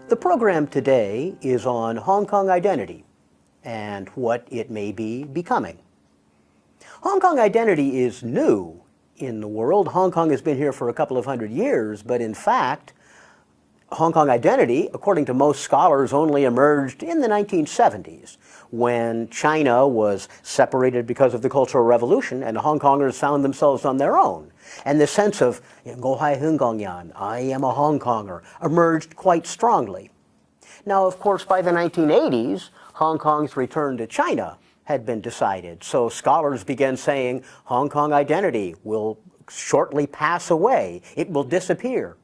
The program today is on Hong Kong identity and what it may be becoming. Hong Kong identity is new in the world. Hong Kong has been here for a couple of hundred years, but in fact, Hong Kong identity, according to most scholars, only emerged in the 1970s when China was separated because of the Cultural Revolution and Hong Kongers found themselves on their own. And the sense of "Gohai Hungongyan," I am a Hong Konger, emerged quite strongly. Now, of course, by the 1980s, Hong Kong's return to China had been decided. So scholars began saying Hong Kong identity will shortly pass away. It will disappear.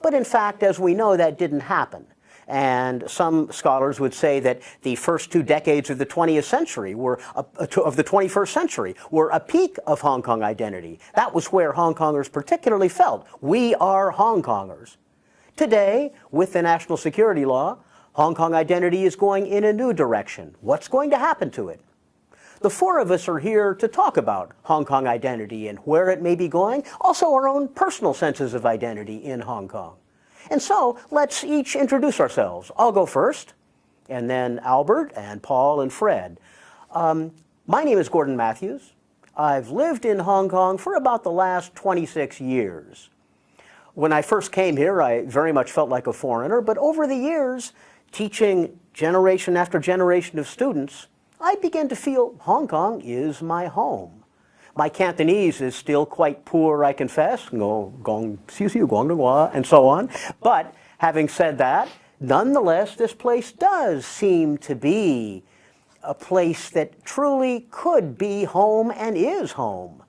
But in fact, as we know, that didn't happen. And some scholars would say that the first 2 decades of the 20th century of the 21st century were a peak of Hong Kong identity. That was where Hong Kongers particularly felt, we are Hong Kongers. Today, with the national security law, Hong Kong identity is going in a new direction. What's going to happen to it? The four of us are here to talk about Hong Kong identity and where it may be going, also our own personal senses of identity in Hong Kong. And so let's each introduce ourselves. I'll go first, and then Albert and Paul and Fred. My name is Gordon Matthews. I've lived in Hong Kong for about the last 26 years. When I first came here, I very much felt like a foreigner, but over the years, teaching generation after generation of students, I began to feel Hong Kong is my home. My Cantonese is still quite poor, I confess, and so on. But having said that, nonetheless, this place does seem to be a place that truly could be home and is home.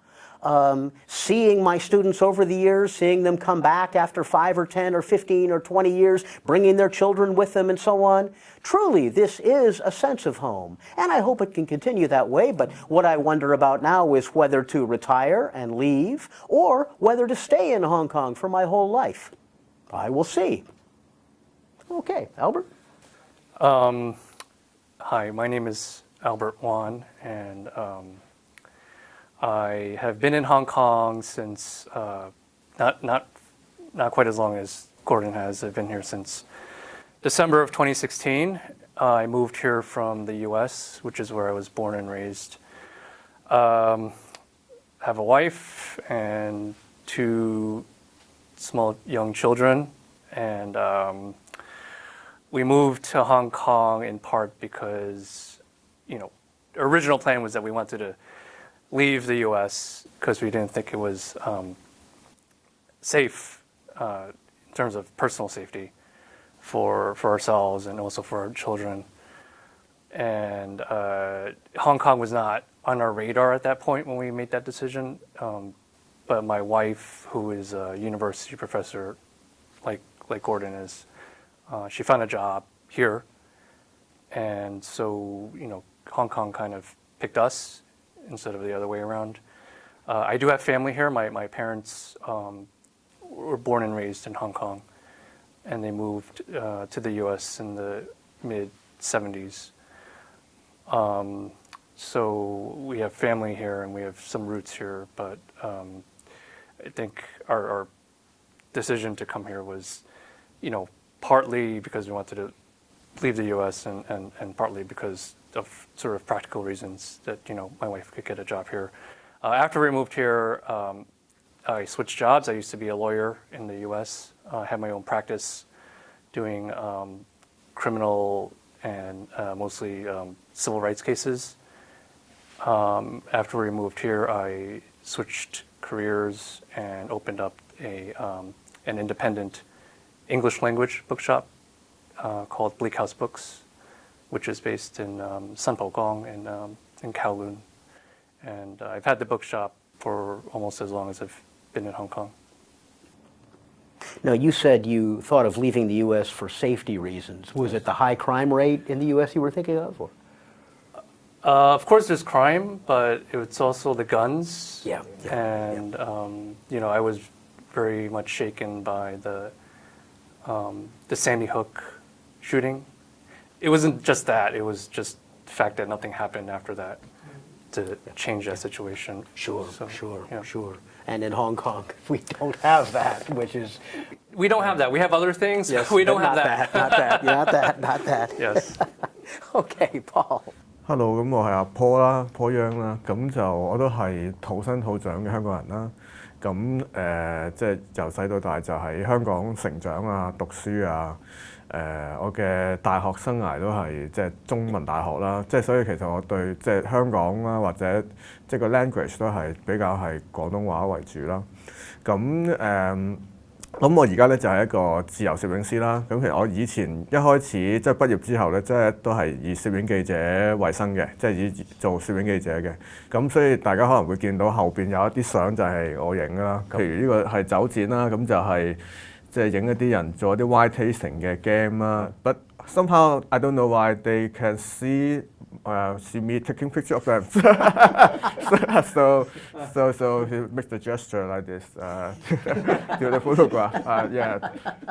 Seeing my students over the years, seeing them come back after 5 or 10 or 15 or 20 years, bringing their children with them and so on, truly this is a sense of home. And I hope it can continue that way, but what I wonder about now is whether to retire and leave or whether to stay in Hong Kong for my whole life. I will see. Okay, Albert? Hi, my name is Albert Wan, and I have been in Hong Kong since not quite as long as Gordon has. I've been here since December of 2016. I moved here from the U.S., which is where I was born and raised. Have a wife and 2 small young children, and we moved to Hong Kong in part because, original plan was that we wanted to leave the U.S. because we didn't think it was safe in terms of personal safety for ourselves and also for our children. And Hong Kong was not on our radar at that point when we made that decision. But my wife, who is a university professor, like Gordon is, she found a job here. And so, Hong Kong kind of picked us instead of the other way around. I do have family here. My parents were born and raised in Hong Kong, and they moved to the U.S. in the mid-'70s. So we have family here, and we have some roots here, but I think our decision to come here was, partly because we wanted to leave the U.S. and partly because of sort of practical reasons that, my wife could get a job here. After we moved here, I switched jobs. I used to be a lawyer in the U.S. I had my own practice doing criminal and mostly civil rights cases. After we moved here, I switched careers and opened up an independent English language bookshop called Bleak House Books, which is based in Sanpo Gong in Kowloon. And I've had the bookshop for almost as long as I've been in Hong Kong. Now, you said you thought of leaving the U.S. for safety reasons. Was it the high crime rate in the U.S. you were thinking of? Or? Of course, there's crime, but it's also the guns. Yeah. And, I was very much shaken by the Sandy Hook shooting. It wasn't just that. It was just the fact that nothing happened after that to change that situation. Sure. So, Sure. And in Hong Kong, we don't have that, which is We don't have that. We have other things. Yes, we don't but have not that. Not that. Not that. Not that. Yes. Okay, Paul. Hello，咁我係阿 Paul 啦，Paul Young 啦，咁就我都係土生土長嘅香港人啦。咁即係由細到大就喺香港成長啊、讀書啊。我嘅大學生涯都係即係中文大學啦，即係所以其實我對即係香港啦或者即係個 language 都係比較係廣東話為主啦。咁我而家咧就係一個自由攝影師啦。咁其實我以前一開始即係畢業之後咧，即係都係以攝影記者為生嘅，即係以做攝影記者嘅。咁所以大家可能會見到後邊有一啲相就係我影啦。譬如呢個係酒展啦，咁就係即係影一啲人做一啲 wine tasting 嘅 game 啦。But somehow I don't know why they can see me taking picture of them. So he makes the gesture like this to the photograph. Yeah,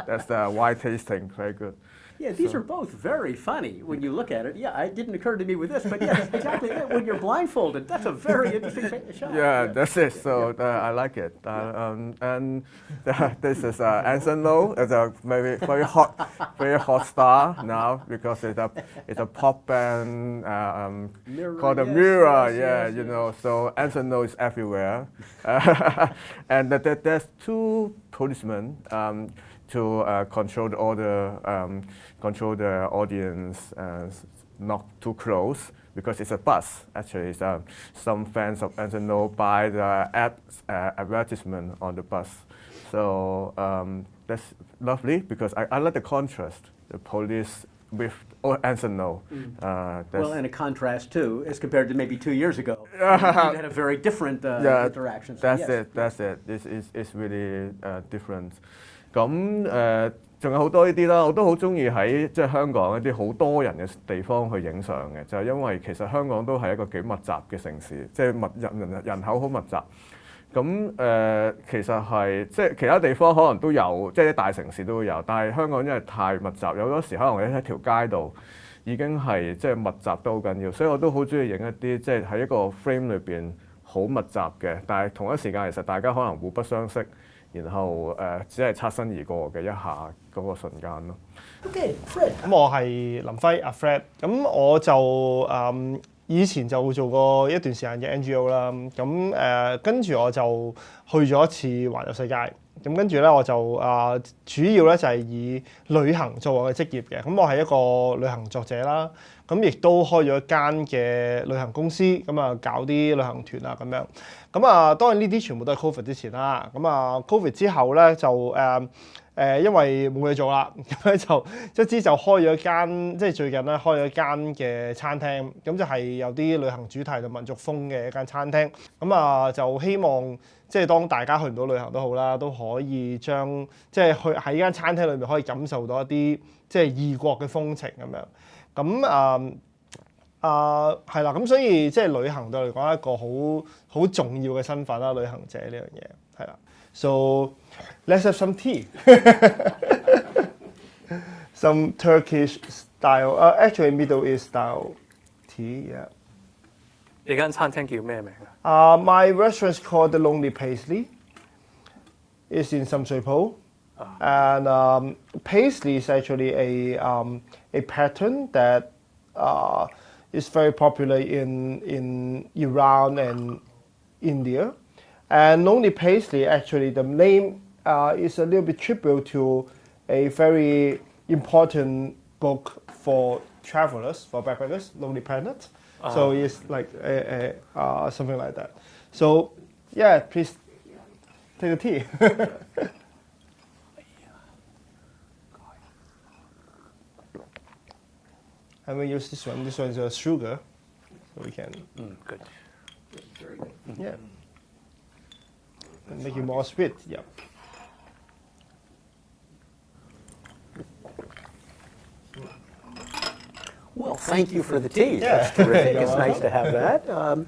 that's the wine tasting. Very good. Yeah, these are both very funny when you look at it. Yeah, it didn't occur to me with this, but yes, exactly. When you're blindfolded, that's a very interesting shot. Yeah, that's it. So I like it. And this is Anson Lo. It's a very hot star now because it's a pop band called the Mirror. Yeah, you know. So Anson Lo is everywhere, and there's two policemen. To control the order, control the audience, not too close because it's a bus. Actually, it's, some fans of Anson Lo buy the advertisement on the bus. So that's lovely because I like the contrast, the police with Anson Lo. Well, and a contrast too, as compared to maybe 2 years ago. You had a very different interaction. So That's it. It's really different. 咁仲有好多呢啲啦，我都好中意喺即係香港一啲好多人嘅地方去影相嘅，就係因為其實香港都係一個幾密集嘅城市，即係人口好密集。咁其實係即係其他地方可能都有，即係啲大城市都會有，但係香港因為太密集，有好多時可能喺一條街度已經係即係密集都好緊要，所以我都好中意影一啲即係喺一個 frame 裏邊好密集嘅，但係同一時間其實大家可能互不相識。然後只係擦身而過嘅一下嗰個瞬間咯。Okay, Fred。咁我係林輝阿 Fred，咁我就以前就做過一段時間嘅 NGO 啦，咁跟住我就去咗一次環遊世界，咁跟住咧我就主要咧就係以旅行作為我嘅職業嘅，咁我係一個旅行作者啦，咁亦都開咗一間嘅旅行公司，咁搞啲旅行團啊咁樣。咁當然呢啲全部都係 Covid 之前啦。咁Covid 之後咧就因為冇嘢做啦，咁咧就卒之就開咗一間，即係最近咧開咗一間嘅餐廳，咁就係有啲旅行主題同民族風嘅一間餐廳。咁就希望即係當大家去唔到旅行都好啦，都可以將即係去喺呢間餐廳裏面可以感受到一啲即係異國嘅風情咁樣。咁係啦，咁所以即係旅行對我嚟講係一個好重要嘅身份啦，旅行者呢樣嘢係啦。So let's have some tea. Some Turkish style, actually Middle East style tea. Yeah. 你間餐廳叫咩名啊？My restaurant's called The Lonely Paisley. It's in 深水埗. And paisley is actually a pattern that is very popular in Iran and India. And Lonely Paisley, actually, the name is a little bit tribute to a very important book for travelers, for backpackers, Lonely Planet. So it's like something like that. So, yeah, please take a tea. I'm going to use this one. This one is sugar, so we can. Good. Very good. Yeah. And make it more sweet. Yeah. Well, thank you for the tea. Yeah. That's terrific. It's nice to have that.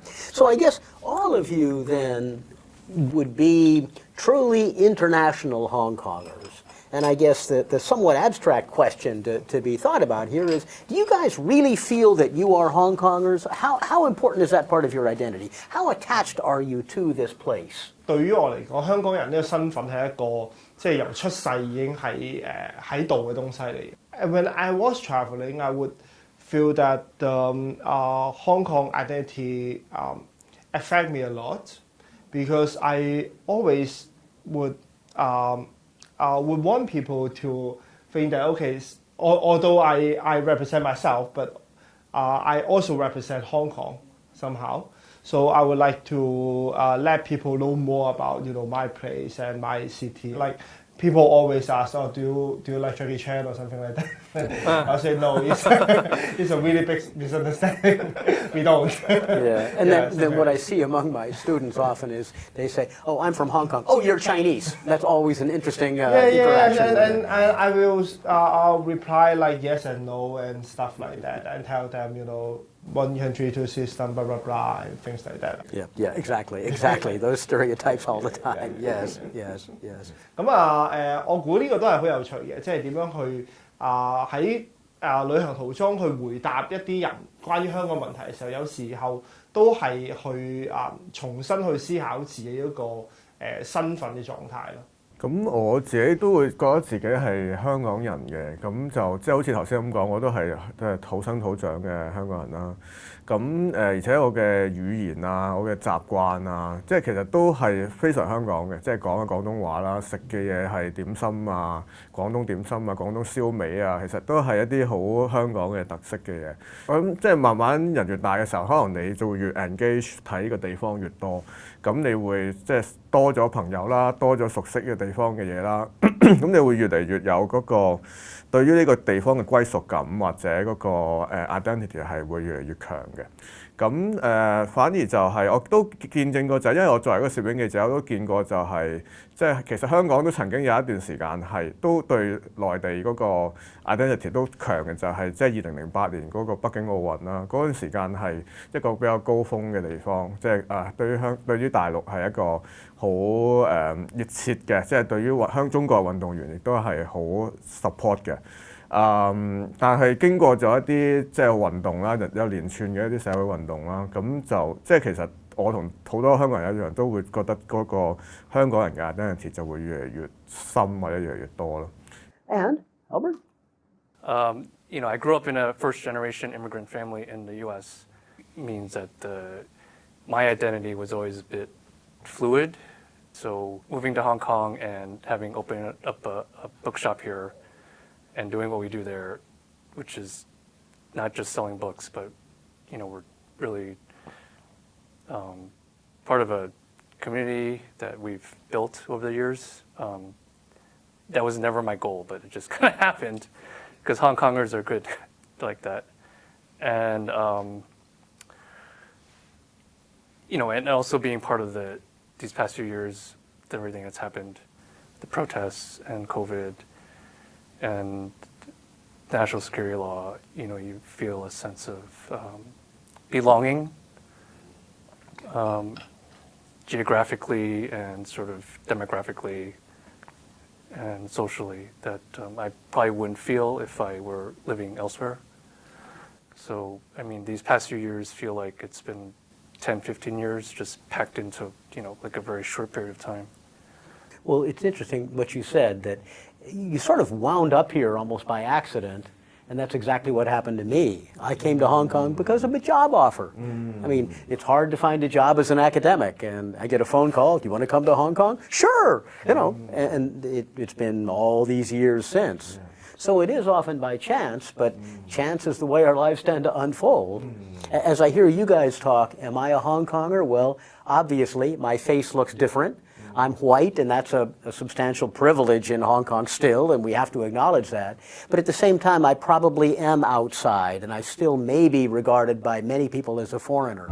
So I guess all of you then would be truly international Hong Kongers. And I guess the somewhat abstract question to be thought about here is, do you guys really feel that you are Hong Kongers? How important is that part of your identity? How attached are you to this place? 對於我嚟講，香港人呢個身份係一個即係由出世已經喺度嘅東西嚟。When I was traveling, I would feel that Hong Kong identity affect me a lot because I always would want people to think that okay, although I represent myself, but I also represent Hong Kong somehow. So I would like to let people know more about my place and my city. Like people always ask, "Oh, do you like Jackie Chan or something like that?" I say no. It's a really big misunderstanding. We don't. Yeah, and then what I see among my students often is they say, "Oh, I'm from Hong Kong." "Oh, you're Chinese." That's always an interesting interaction. And I will reply like yes and no and stuff like that, and tell them one country, two system, blah blah blah, and things like that. Yeah, exactly. Those stereotypes all the time. Yes. 咁我估呢個都係好有趣嘅，即係點樣去喺旅行途中去回答一啲人關於香港問題嘅時候，有時候都係去重新去思考自己一個身份嘅狀態咯。咁我自己都會覺得自己係香港人嘅，咁就即係好似頭先咁講，我都係土生土長嘅香港人啦。咁而且我嘅語言啊，我嘅習慣啊，即係其實都係非常香港嘅，即係講嘅廣東話啦，食嘅嘢係點心啊，廣東點心啊，廣東燒味啊，其實都係一啲好香港嘅特色嘅嘢。咁即係慢慢人越大嘅時候，可能你就會越 engage 睇呢個地方越多，咁你會即係多咗朋友啦，多咗熟悉嘅地方嘅嘢啦，咁你會越嚟越有嗰個對於呢個地方嘅歸屬感或者嗰個identity 係會越嚟越強嘅。咁反而就係我都見證過，就係因為我作為一個攝影記者，我都見過就係即係其實香港都曾經有一段時間係都對內地嗰個 identity 都強嘅，就係即係2008年嗰個北京奧運啦。嗰段時間係一個比較高峰嘅地方，即係對於大陸係一個好熱切嘅，即係對於中國運動員亦都係好 support 嘅。但係經過咗一啲即係運動啦，有連串嘅一啲社會運動啦，咁就即係其實我同好多香港人一樣，都會覺得嗰個香港人嘅 identity 就會越嚟越深或者越嚟越多咯。And Albert? I grew up in a first-generation immigrant family in the U.S. Means that my identity was always a bit fluid. So moving to Hong Kong and having opened up a bookshop here and doing what we do there, which is not just selling books, but we're really part of a community that we've built over the years. That was never my goal, but it just kind of happened because Hong Kongers are good like that. And and also being part of these past few years, everything that's happened, the protests and COVID and national security law, you feel a sense of belonging geographically and sort of demographically and socially that I probably wouldn't feel if I were living elsewhere. So, these past few years feel like it's been 10, 15 years just packed into, like a very short period of time. Well, it's interesting what you said, that you sort of wound up here almost by accident, and that's exactly what happened to me. I came to Hong Kong because of a job offer. It's hard to find a job as an academic, and I get a phone call, "Do you want to come to Hong Kong?" Sure, and it's been all these years since. So it is often by chance, but chance is the way our lives tend to unfold. As I hear you guys talk, am I a Hong Konger? Well, obviously, my face looks different. I'm white, and that's a substantial privilege in Hong Kong still, and we have to acknowledge that. But at the same time, I probably am outside, and I still may be regarded by many people as a foreigner.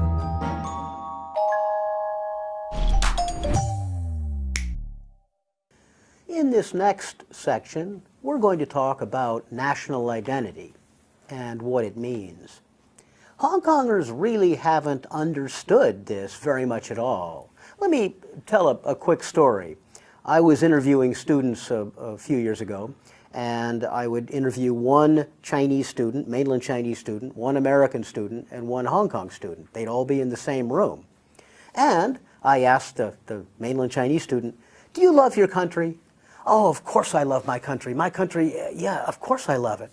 In this next section, we're going to talk about national identity and what it means. Hong Kongers really haven't understood this very much at all. Let me tell a quick story. I was interviewing students a few years ago, and I would interview one Chinese student, mainland Chinese student, one American student, and one Hong Kong student. They'd all be in the same room. And I asked the mainland Chinese student, "Do you love your country?" "Oh, of course I love my country. My country, yeah, of course I love it."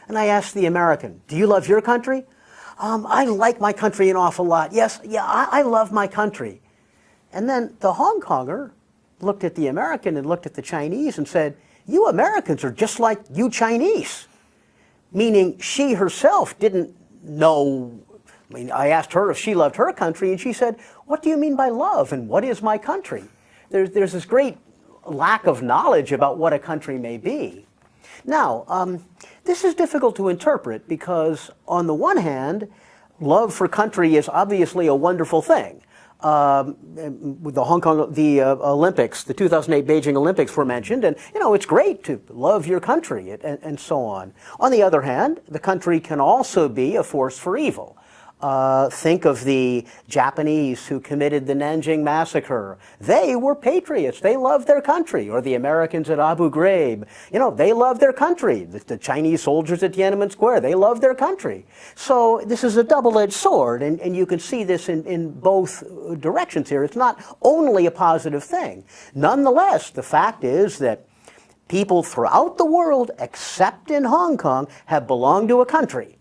And I asked the American, "Do you love your country?" "I like my country an awful lot. Yes, yeah, I love my country." And then the Hong Konger looked at the American and looked at the Chinese and said, "You Americans are just like you Chinese." Meaning she herself didn't know. I mean, I asked her if she loved her country, and she said, "What do you mean by love, and what is my country?" There's this great lack of knowledge about what a country may be. Now, this is difficult to interpret because, on the one hand, love for country is obviously a wonderful thing. With the Olympics, the 2008 Beijing Olympics were mentioned, and it's great to love your country and so on. On the other hand, the country can also be a force for evil. Think of the Japanese who committed the Nanjing massacre. They were patriots. They loved their country. Or the Americans at Abu Ghraib. They loved their country. The Chinese soldiers at Tiananmen Square, they loved their country. So this is a double-edged sword, and you can see this in both directions here. It's not only a positive thing. Nonetheless, the fact is that people throughout the world, except in Hong Kong, have belonged to a country.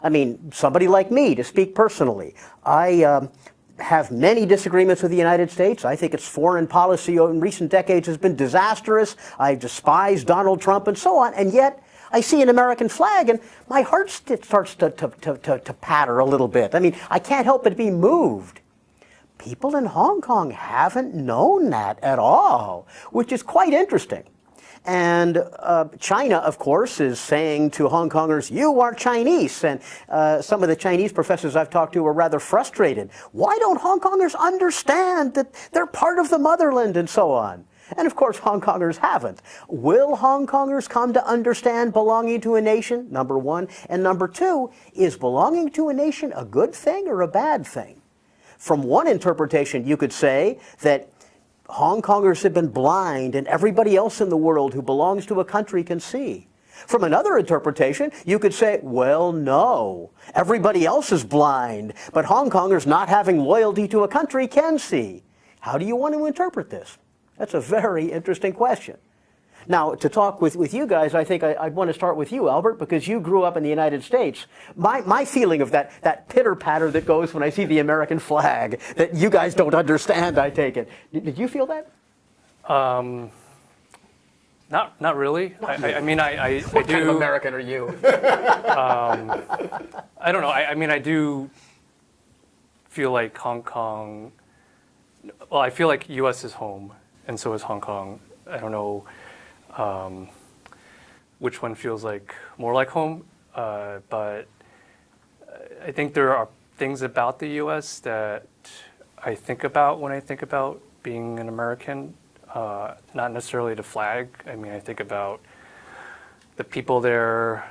I mean, somebody like me, to speak personally, I have many disagreements with the United States. I think its foreign policy in recent decades has been disastrous. I despise Donald Trump and so on. And yet, I see an American flag and my heart starts to patter a little bit. I mean, I can't help but be moved. People in Hong Kong haven't known that at all, which is quite interesting. And China, of course, is saying to Hong Kongers, "You are Chinese." And some of the Chinese professors I've talked to are rather frustrated. Why don't Hong Kongers understand that they're part of the motherland and so on? And of course, Hong Kongers haven't. Will Hong Kongers come to understand belonging to a nation, number one? And number two, is belonging to a nation a good thing or a bad thing? From one interpretation, you could say that Hong Kongers have been blind and everybody else in the world who belongs to a country can see. From another interpretation, you could say, well, no, everybody else is blind, but Hong Kongers not having loyalty to a country can see. How do you want to interpret this? That's a very interesting question. Now, to talk with you guys, I think I'd want to start with you, Albert, because you grew up in the United States. My feeling of that pitter-patter that goes when I see the American flag, that you guys don't understand, I take it. Did you feel that? Not really. I mean, I What do. kind of American are you? I don't know. I mean, I do feel like Hong Kong. Well, I feel like U.S. is home, and so is Hong Kong. I don't know which one feels like more like home, but I think there are things about the U.S. that I think about when I think about being an American. Not necessarily the flag. I mean, I think about the people there,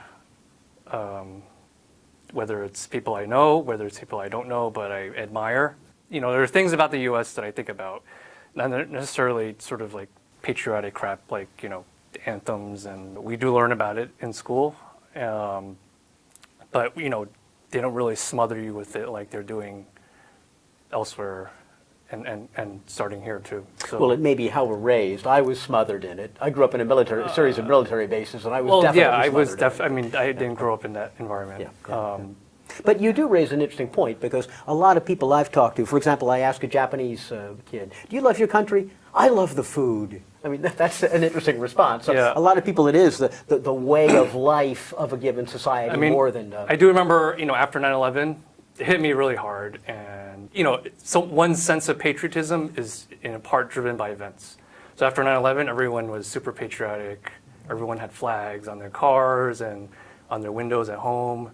whether it's people I know, whether it's people I don't know, but I admire. There are things about the U.S. that I think about, not necessarily sort of like patriotic crap, like, anthems, and we do learn about it in school. But, they don't really smother you with it like they're doing elsewhere. And starting here too. So. Well, it may be how we're raised. I was smothered in it. I grew up in a series of military bases, and I was definitely smothered. I mean, I didn't grow up in that environment. Yeah. But you do raise an interesting point, because a lot of people I've talked to, for example, I asked a Japanese kid, "Do you love your country?" "I love the food." I mean, that's an interesting response. So yeah. A lot of people, it is the way of life of a given society more than... I do remember, after 9/11, it hit me really hard, and so one sense of patriotism is in part driven by events. So after 9/11, everyone was super patriotic. Everyone had flags on their cars and on their windows at home.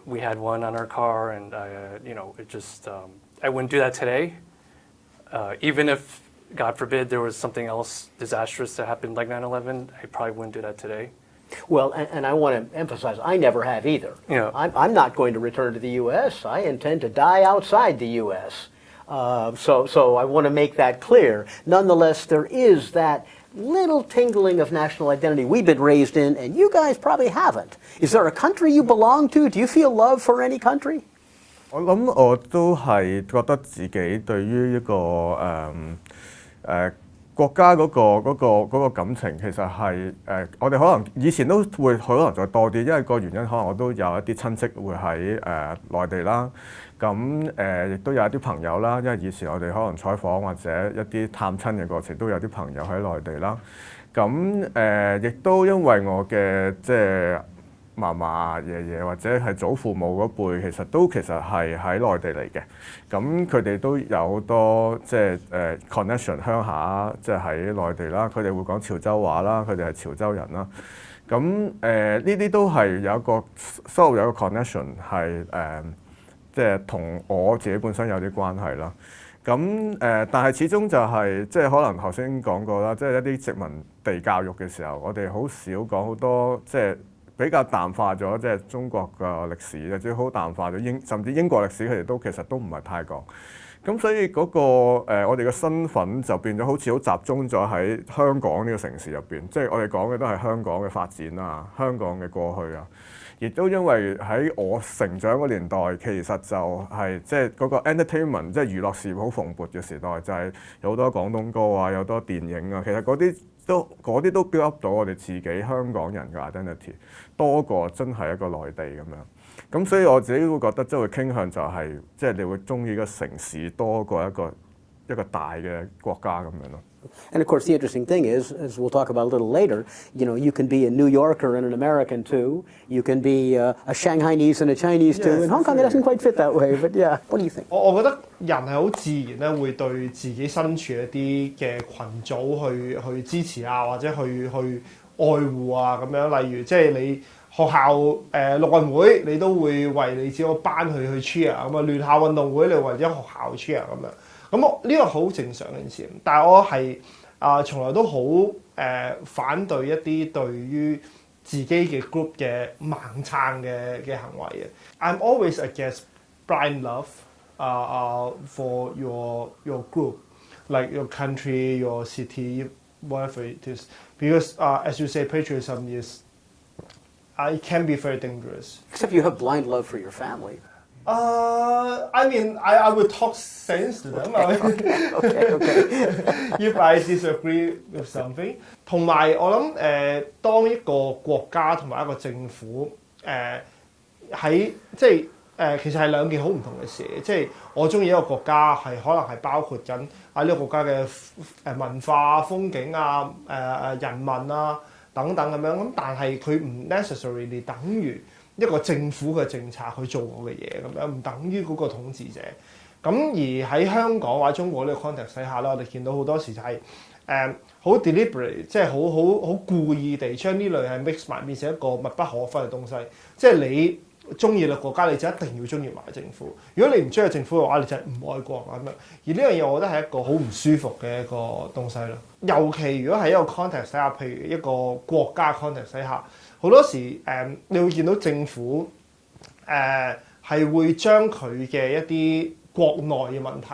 We had one on our car, and it just I wouldn't do that today. Even if, God forbid, there was something else disastrous that happened like 9/11, I probably wouldn't do that today. Well, and I want to emphasize, I never have either. Yeah. I'm not going to return to the U.S. I intend to die outside the U.S. So I want to make that clear. Nonetheless, there is that little tingling of national identity we've been raised in, and you guys probably haven't. Is there a country you belong to? Do you feel love for any country? 我諗我都係覺得自己對於一個國家嗰個感情其實係我哋可能以前都會可能再多啲，因為個原因可能我都有一啲親戚會喺內地啦，咁亦都有一啲朋友啦，因為以前我哋可能採訪或者一啲探親嘅過程都有啲朋友喺內地啦，咁亦都因為我嘅即係嫲嫲、爺爺或者係祖父母嗰輩，其實係喺內地嚟嘅，咁佢哋都有好多即係connection 鄉下，即係喺內地啦，佢哋會講潮州話啦，佢哋係潮州人啦，咁呢啲都係有一個有一個 connection 係即係同我自己本身有啲關係啦。咁但係始終就係即係可能頭先講過啦，即係一啲殖民地教育嘅時候，我哋好少講好多即係比較淡化咗即係中國嘅歷史，或者好淡化咗甚至英國歷史，佢哋其實都唔係太講。咁所以嗰個我哋嘅身份就變咗好似好集中咗喺香港呢個城市入邊，即係我哋講嘅都係香港嘅發展啊，香港嘅過去啊。亦都因為喺我成長嗰年代，其實就係即係嗰個 entertainment， 即係娛樂事業好蓬勃嘅時代，就係有好多廣東歌啊，有好多電影啊，其實嗰啲都 build up 到我哋自己香港人嘅 identity， 多過真係一個內地咁樣。咁所以我自己會覺得即係會傾向就係即係你會中意個城市多過一個大嘅國家咁樣咯。And of course, the interesting thing is, as we'll talk about a little later, you can be a New Yorker and an American too. You can be a Shanghainese and a Chinese too. In Hong Kong, it doesn't quite fit that way, but yeah. What do you think? 我覺得人係好自然咧，會對自己身處一啲嘅群組去支持啊，或者去愛護啊咁樣。例如即係你學校陸運會，你都會為你自己個班去 cheer 咁啊，聯校運動會你為咗學校 cheer 咁樣。咁呢個好正常嘅事，但係我係從來都好反對一啲對於自己嘅 group 嘅盲撐嘅行為嘅。I'm always against blind love for your group, like your country, your city, whatever it is, because as you say, patriotism is it can be very dangerous. Except you have blind love for your family. I mean, I would talk sense to them. Okay. If I disagree with something， 同埋我諗當一個國家同埋一個政府喺即係其實係兩件好唔同嘅事。即係我中意一個國家係可能係包括緊呢個國家嘅文化、風景啊、人民啊等等咁樣。咁但係佢唔 necessarily 等於一個政府嘅政策去做我嘅嘢咁樣，唔等於嗰個統治者。咁而喺香港或者中國呢個 context 底下咧，我哋見到好多時就係好 deliberate， 即係好故意地將呢類係 mix 埋變成一個密不可分嘅東西。即係你中意嘅國家，你就一定要中意埋政府。如果你唔中意政府嘅話，你就係唔愛國咁樣。而呢樣嘢，我覺得係一個好唔舒服嘅一個東西咯。尤其如果喺一個 context 底下，譬如一個國家 context 底下。好多時你會見到政府係會將佢嘅一啲國內嘅問題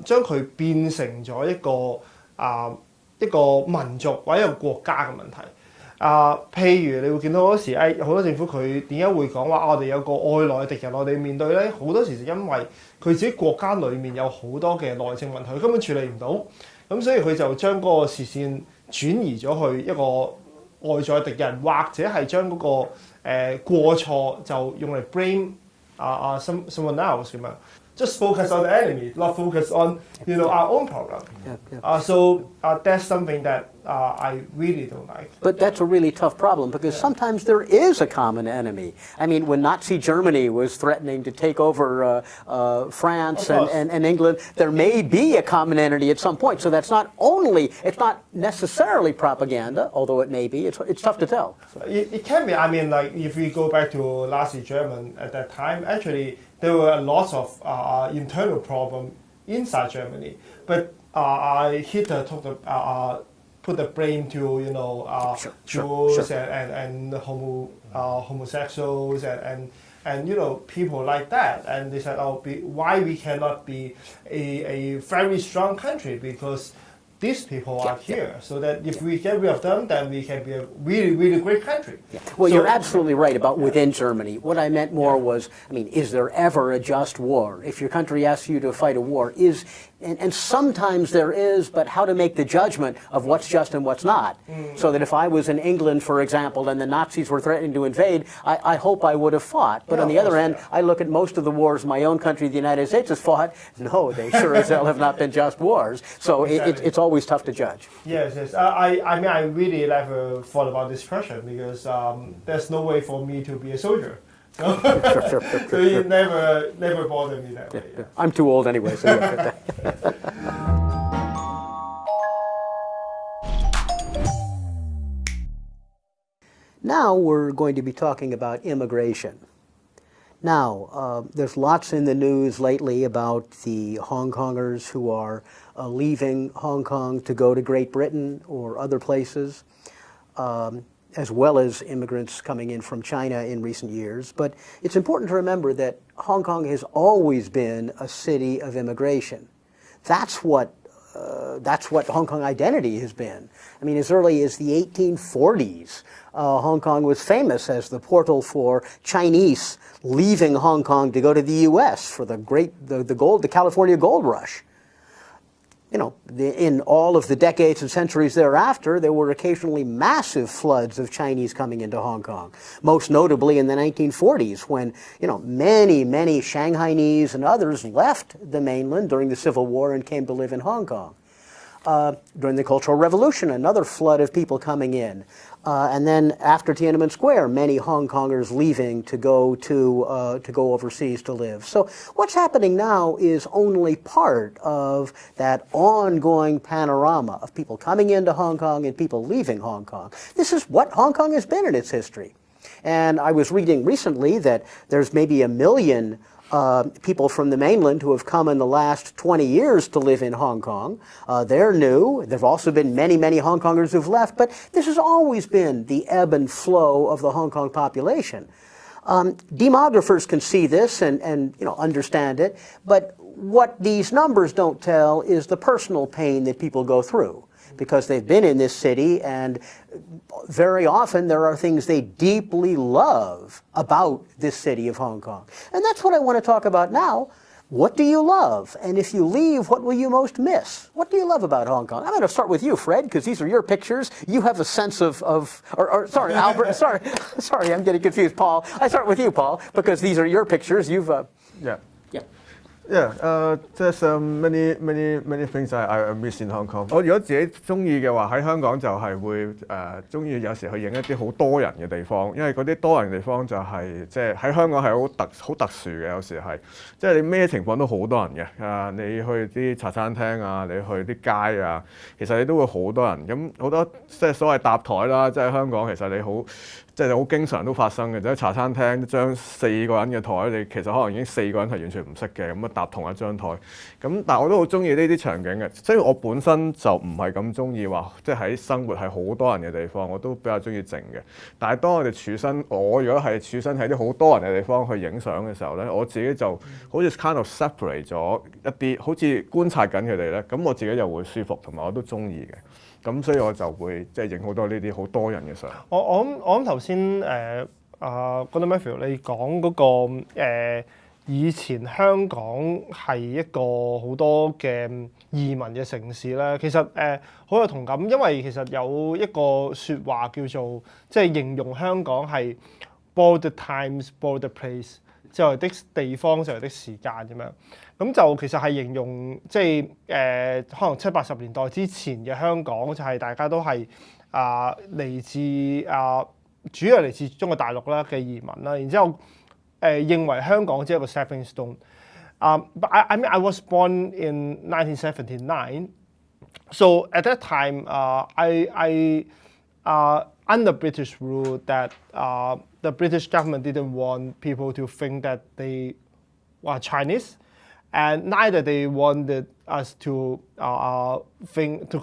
將佢變成咗一個民族或者一個國家嘅問題。譬如你會見到好多時好多政府佢點解會講話我哋有個外來敵人，我哋面對咧，好多時就因為佢自己國家裡面有好多嘅內政問題，佢根本處理唔到，咁所以佢就將嗰個視線轉移咗去一個外在敵人，或者係將嗰個過錯就用嚟 blame someone else 咁樣。Just focus on the enemy, not focus on our own problem. So that's something that I really don't like. But that's a really tough problem because sometimes there is a common enemy. I mean, when Nazi Germany was threatening to take over France and England, there may be a common enemy at some point. So that's it's not necessarily propaganda, although it may be. It's tough to tell. It can be. I mean, like if we go back to Nazi Germany at that time, actually there were a lot of internal problems inside Germany. But Hitler took the put the blame to Jews and homosexuals and people like that, and they said, why we cannot be a very strong country because these people are here, so that if we get rid of them, then we can be a really, really great country. Yeah. Well, you're absolutely right about within Germany. What I meant more was, is there ever a just war? If your country asks you to fight a war, and sometimes there is, but how to make the judgment of what's just and what's not. So that if I was in England, for example, and the Nazis were threatening to invade, I hope I would have fought. But on the other end, I look at most of the wars my own country, the United States, has fought. No, they sure as hell have not been just wars. So it's always tough to judge. Yes. I really never thought about this question because there's no way for me to be a soldier. So it never bothered me that way. Yeah. I'm too old anyway, so yeah. Now we're going to be talking about immigration. Now, there's lots in the news lately about the Hong Kongers who are leaving Hong Kong to go to Great Britain or other places, as well as immigrants coming in from China in recent years. But it's important to remember that Hong Kong has always been a city of immigration. That's what Hong Kong identity has been. As early as the 1840s, Hong Kong was famous as the portal for Chinese leaving Hong Kong to go to the U.S. for the California gold rush. In all of the decades and centuries thereafter, there were occasionally massive floods of Chinese coming into Hong Kong. Most notably in the 1940s, when many Shanghainese and others left the mainland during the Civil War and came to live in Hong Kong. During the Cultural Revolution, another flood of people coming in. And then after Tiananmen Square, many Hong Kongers leaving to go overseas to live. So what's happening now is only part of that ongoing panorama of people coming into Hong Kong and people leaving Hong Kong. This is what Hong Kong has been in its history. And I was reading recently that there's maybe 1 million people from the mainland who have come in the last 20 years to live in Hong Kong. They're new. There have also been many Hong Kongers who've left, but this has always been the ebb and flow of the Hong Kong population. Demographers can see this and understand it, but what these numbers don't tell is the personal pain that people go through, because they've been in this city, and very often there are things they deeply love about this city of Hong Kong. And that's what I want to talk about now. What do you love? And if you leave, what will you most miss? What do you love about Hong Kong? I'm going to start with you, Fred, because these are your pictures. You have a sense sorry, Albert, sorry, I'm getting confused, Paul. I start with you, Paul, because these are your pictures. There's many things I miss in Hong Kong. 我如果自己中意嘅話，喺香港就係會中意有時去影一啲好多人嘅地方，因為嗰啲多人嘅地方就係即係喺香港係好特殊嘅，有時係即係你咩情況都好多人嘅。你去啲茶餐廳啊，你去啲街啊，其實你都會好多人。咁好多即係所謂搭台啦，即係香港其實你好。即係好經常都發生嘅，就喺茶餐廳將4個人嘅台，你其實可能已經4個人係完全唔識嘅，咁搭同一張台。咁但係我都好中意呢啲場景嘅，所以我本身就唔係咁中意話，即係喺生活係好多人嘅地方，我都比較中意靜嘅。但係當我哋我如果係處身喺啲好多人嘅地方去影相嘅時候咧，我自己就好似 kind of separate 咗一啲，好似觀察緊佢哋咧，咁我自己就會舒服，同埋我都中意嘅。咁所以我就會即係影好多呢啲好多人嘅相。我諗頭先Gordon Matthew 你講嗰個以前香港係一個好多嘅移民嘅城市咧，其實好有同感，因為其實有一個説話叫做即係形容香港係 border times border place， 就係的地方就係的時間咁樣。咁就其實係形容即係可能70、80年代之前嘅香港就係大家都係嚟自主要嚟自中國大陸啦嘅移民啦，然之後認為香港只係一個 stepping stone。But I was born in 1979, so at that time I under British rule that the British government didn't want people to think that they were Chinese. and neither they wanted us to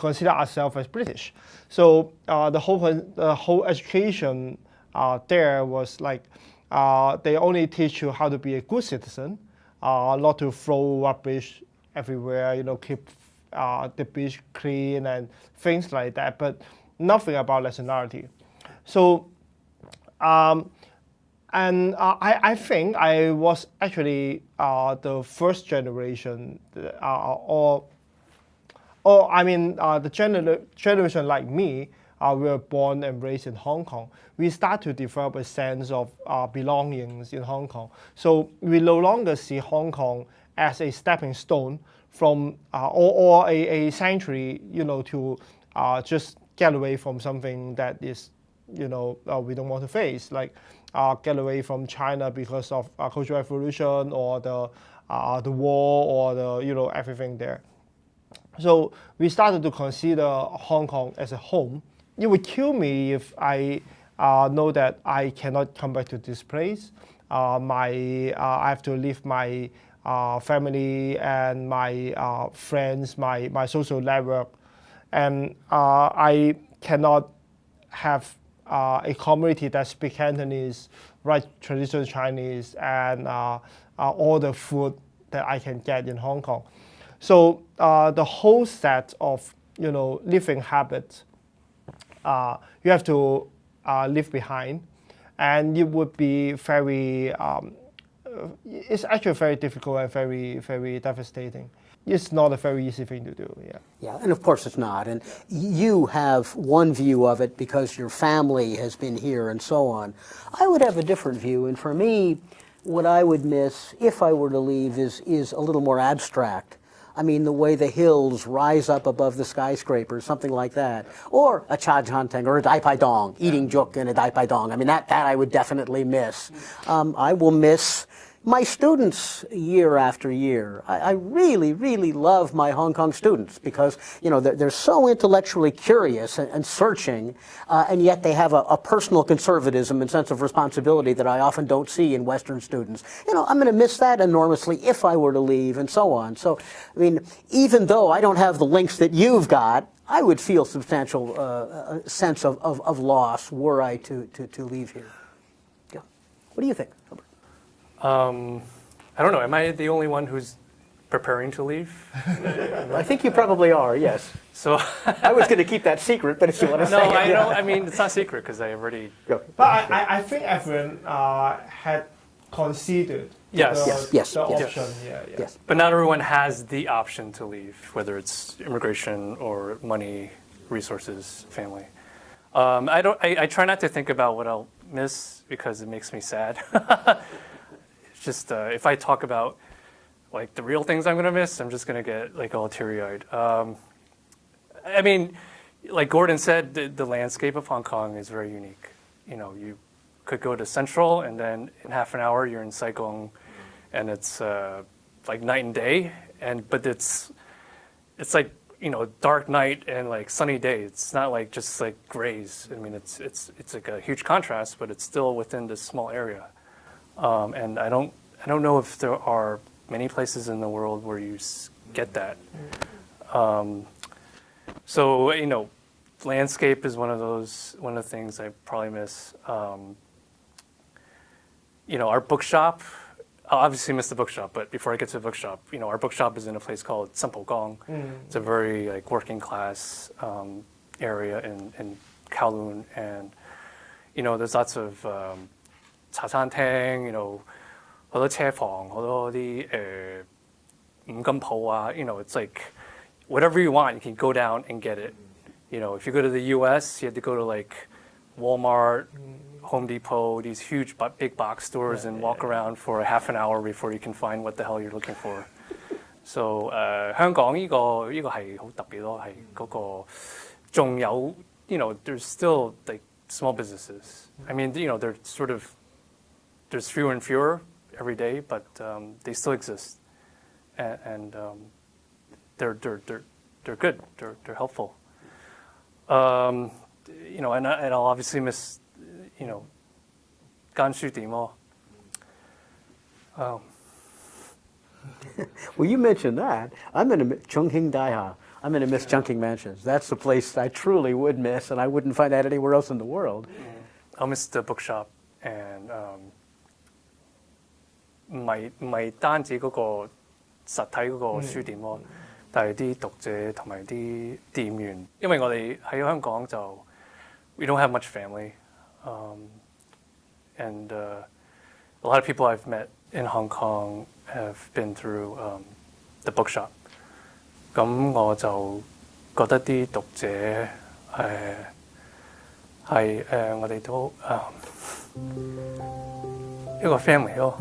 consider ourselves as British. So the whole education there was like they only teach you how to be a good citizen, not to throw rubbish everywhere, keep the beach clean and things like that, but nothing about nationality. So, I think I was actually the first generation, the generation like me, we were born and raised in Hong Kong. We start to develop a sense of belongings in Hong Kong. So we no longer see Hong Kong as a stepping stone from or a sanctuary, to just get away from something that is, we don't want to face, like get away from China because of Cultural Revolution or the war or the everything there. So we started to consider Hong Kong as a home. It would kill me if I know that I cannot come back to this place. I have to leave my family and my friends, my social network, and I cannot have a community that speaks Cantonese, write traditional Chinese, and all the food that I can get in Hong Kong. So the whole set of living habits you have to leave behind, and it would be very. It's actually very difficult and very, very devastating. It's not a very easy thing to do. Yeah. Yeah, and of course it's not. And you have one view of it because your family has been here and so on. I would have a different view, and for me, what I would miss if I were to leave is a little more abstract. I mean, the way the hills rise up above the skyscrapers, something like that. Or a cha janteng or a dai pai dong, eating juk in a dai pai dong. I mean, that I would definitely miss. I will miss my students year after year. I really, really love my Hong Kong students because, they're so intellectually curious and searching, and yet they have a personal conservatism and sense of responsibility that I often don't see in Western students. I'm going to miss that enormously if I were to leave and so on. So, I mean, even though I don't have the links that you've got, I would feel substantial sense of loss were I to leave here. Yeah. What do you think, Albert? I don't know. Am I the only one who's preparing to leave? I think you probably are, yes. So I was going to keep that secret, but if you want to say it. No, I don't. I mean, it's not secret because I already. But I think everyone had considered the option. Yes. But not everyone has the option to leave, whether it's immigration or money, resources, family. I try not to think about what I'll miss because it makes me sad. It's just if I talk about like the real things I'm gonna miss, I'm just gonna get like all teary-eyed. I mean, like Gordon said, the landscape of Hong Kong is very unique. You could go to Central and then in half an hour you're in Saigon, and it's like night and day. But it's like dark night and like sunny day. It's not like just like grays. I mean, it's like a huge contrast, but it's still within this small area. And I don't know if there are many places in the world where you get that. So landscape is one of the things I probably miss. Our bookshop. I'll obviously miss the bookshop, but before I get to the bookshop, our bookshop is in a place called Sempo Gong. It's a very like working class area in Kowloon, and there's lots of茶餐廳，好多車房，好多啲五金鋪啊，it's like whatever you want, you can go down and get it. If you go to the U.S., you have to go to like Walmart, Home Depot, these huge big box stores, and walk around for a half an hour before you can find what the hell you're looking for. So 香港呢個係好特別咯，係嗰個仲有there's still like small businesses. I mean they're sort of there's fewer and fewer every day, but they still exist, and they're good. They're helpful. And I'll obviously miss Well, you mentioned that. I'm in a Chongqing Daiha. I'm going to miss Chungking Mansions. That's the place I truly would miss, and I wouldn't find that anywhere else in the world. I'll miss the bookshop and 唔係單止嗰個實體嗰個書店咯，但係啲讀者同埋啲店員，因為我哋喺香港就 we don't have much family, and a lot of people I've met in Hong Kong have been through the bookshop. 咁我就覺得啲讀者係我哋都一個 family 咯，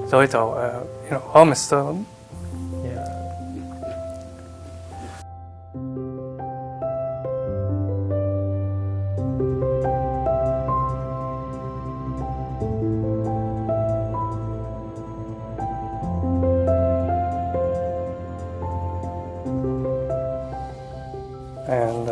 所以就我 miss them。And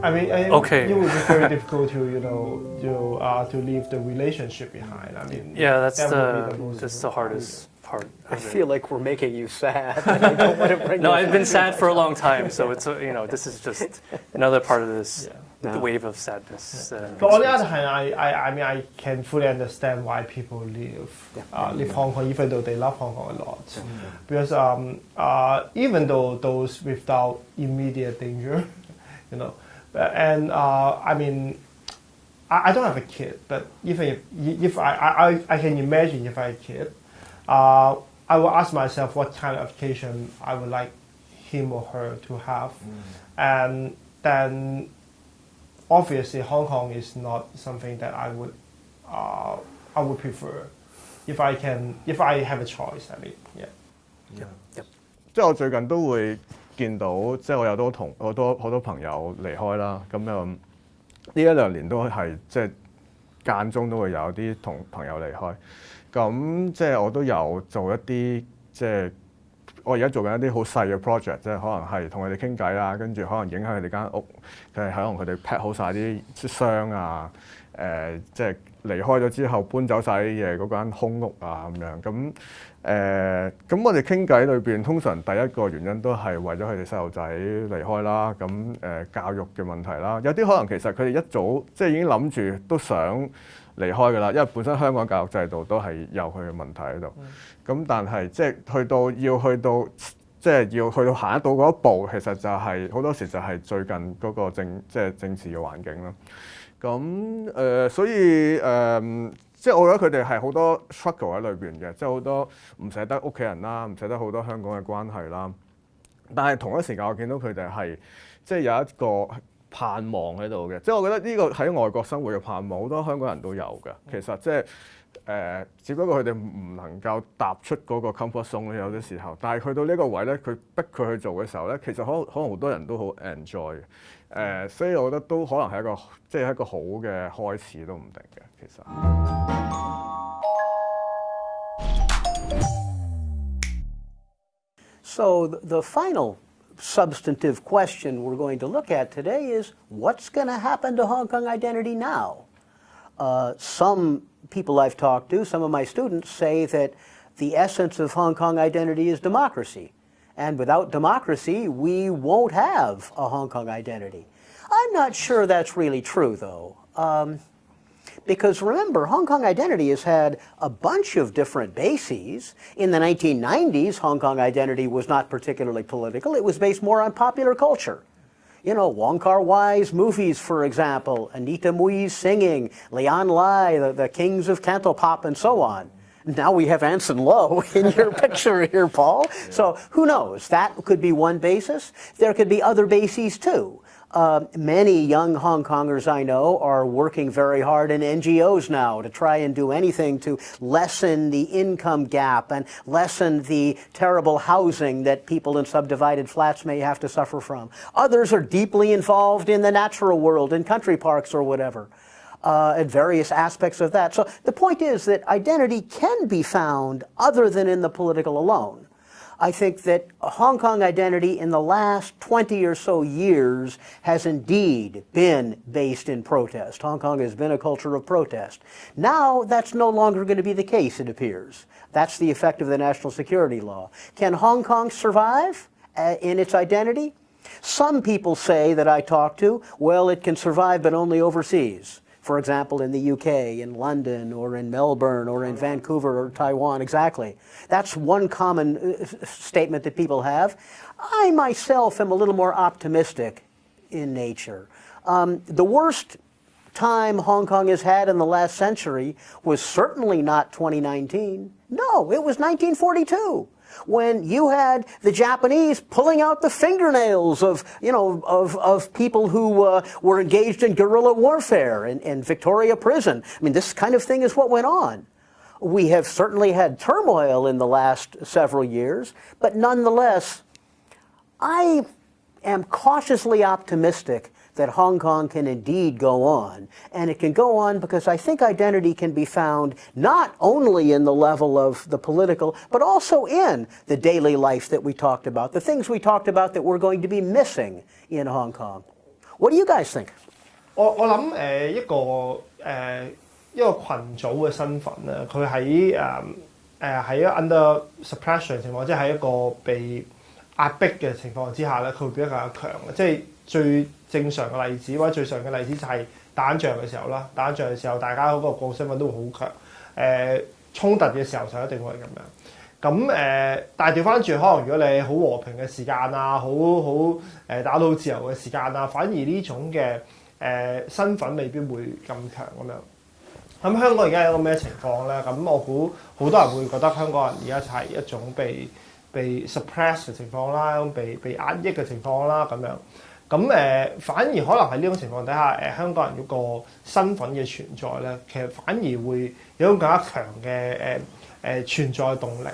I mean, Okay. it would be very difficult to leave the relationship behind. I mean, yeah, that's that would be most the hardest part. I of it. feel like we're making you sad. I don't want to bring No, this I've been up. sad for a long time, so it's this is just another part of this No. wave of sadness. But on the other hand, I mean, I can fully understand why people leave Hong Kong, even though they love Hong Kong a lot. Because even though those without immediate danger, and I mean, I don't have a kid, but even if I can imagine if I had a kid, I will ask myself what kind of education I would like him or her to have, and then. Obviously, Hong Kong is not something that I would prefer if I have a choice. I mean, yeah. 即係我最近都會見到，即係我有好多朋友離開啦。咁呢一兩年都係即係間中都會有啲同朋友離開。咁即係我都有做一啲即係。我而家做緊一啲好細嘅 project，即係可能係同佢哋傾偈啦，跟住可能影響佢哋間屋，可能佢哋 pack 好晒啲箱啊，即係離開咗之後搬走晒啲嘢嗰間空屋啊咁樣。咁我哋傾偈裏邊，通常第一個原因都係為咗佢哋細路仔離開啦，教育嘅問題啦。有啲可能其實佢哋一早即係已經諗住都想離開㗎啦，因為本身香港教育制度都係有佢嘅問題喺度。咁但係即係要去到行得到嗰一步，其實就係好多時就係最近嗰個政治嘅環境啦。咁所以即係我覺得佢哋係好多 struggle 喺裏邊嘅，即係好多唔捨得屋企人啦，唔捨得好多香港嘅關係啦。但係同一時間我見到佢哋係即係有一個盼望喺度嘅，即係我覺得呢個喺外國生活嘅盼望，好多香港人都有嘅。其實即係只不過佢哋唔能夠踏出嗰個 comfort zone 有啲時候，但係去到呢個位咧，佢逼佢去做嘅時候咧，其實可能好多人都好 enjoy 嘅。所以我覺得都可能係一個好嘅開始都唔定嘅，其實。So the final substantive question we're going to look at today is what's going to happen to Hong Kong identity now? Some people I've talked to, some of my students, say that the essence of Hong Kong identity is democracy. And without democracy, we won't have a Hong Kong identity. I'm not sure that's really true, though. Because remember, Hong Kong identity has had a bunch of different bases. In the 1990s, Hong Kong identity was not particularly political. It was based more on popular culture. Wong Kar-wai's movies, for example, Anita Mui's singing, Leon Lai, the kings of Cantopop, and so on. Now we have Anson Lo in your picture here, Paul. Yeah. So who knows? That could be one basis. There could be other bases, too. Many young Hong Kongers I know are working very hard in NGOs now to try and do anything to lessen the income gap and lessen the terrible housing that people in subdivided flats may have to suffer from. Others are deeply involved in the natural world, in country parks or whatever, at various aspects of that. So the point is that identity can be found other than in the political alone. I think that Hong Kong identity in the last 20 or so years has indeed been based in protest. Hong Kong has been a culture of protest. Now that's no longer going to be the case, it appears. That's the effect of the national security law. Can Hong Kong survive in its identity? Some people say that I talk to, well, it can survive but only overseas. For example, in the UK, in London, or in Melbourne, or in Vancouver, or Taiwan, exactly. That's one common statement that people have. I myself am a little more optimistic in nature. The worst time Hong Kong has had in the last century was certainly not 2019. No, it was 1942. When you had the Japanese pulling out the fingernails of people who were engaged in guerrilla warfare in Victoria Prison. I mean, this kind of thing is what went on. We have certainly had turmoil in the last several years, but nonetheless, I am cautiously optimistic that Hong Kong can indeed go on. And it can go on because I think identity can be found not only in the level of the political, but also in the daily life that we talked about, the things we talked about that we're going to be missing in Hong Kong. What do you guys think? 我諗一個群組嘅身份咧，佢喺under suppression 情況，即係喺一個被壓迫嘅情況之下咧，佢會變得更加強嘅。即係最正常嘅例子或者最常嘅例子就係打仗嘅時候啦。打仗嘅時候，大家嗰個身份都會好強。衝突嘅時候就一定會係咁樣。咁但係調翻轉，可能如果你好和平嘅時間啊，好打到好自由嘅時間啊，反而呢種嘅身份未必會咁強咁樣。咁香港而家有一個咩情況咧？咁我估好多人會覺得香港人而家就係一種被 suppress 嘅情況啦，被壓抑嘅情況啦咁樣。咁反而可能喺呢種情況底下，香港人嗰個身份嘅存在咧，其實反而會有一種更加強嘅存在動力。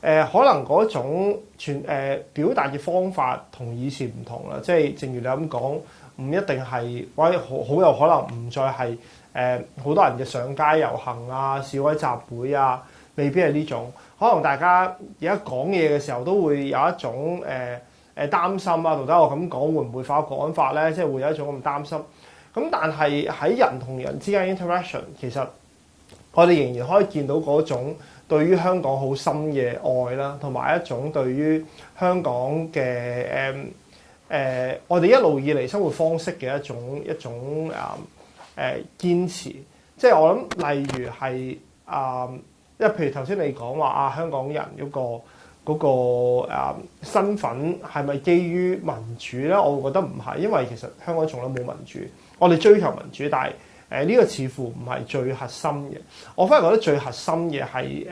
可能嗰種表達嘅方法同以前唔同啦，即係正如你咁講，唔一定係或者好有可能唔再係好多人嘅上街遊行啊、示威集會啊，未必係呢種。可能大家而家講嘢嘅時候都會有一種擔心啊，到底我咁講會唔會犯國安法咧？即係會有一種咁擔心。咁但係喺人同人之間 interaction， 其實我哋仍然可以見到嗰種對於香港好深嘅愛啦，同埋一種對於香港嘅我哋一路以嚟生活方式嘅一種堅持。即係我諗，例如係因為譬如頭先你講話香港人嗰個身份係咪基於民主咧？我會覺得唔係，因為其實香港從來冇民主，我哋追求民主，但係呢個似乎唔係最核心嘅。我反而覺得最核心嘅係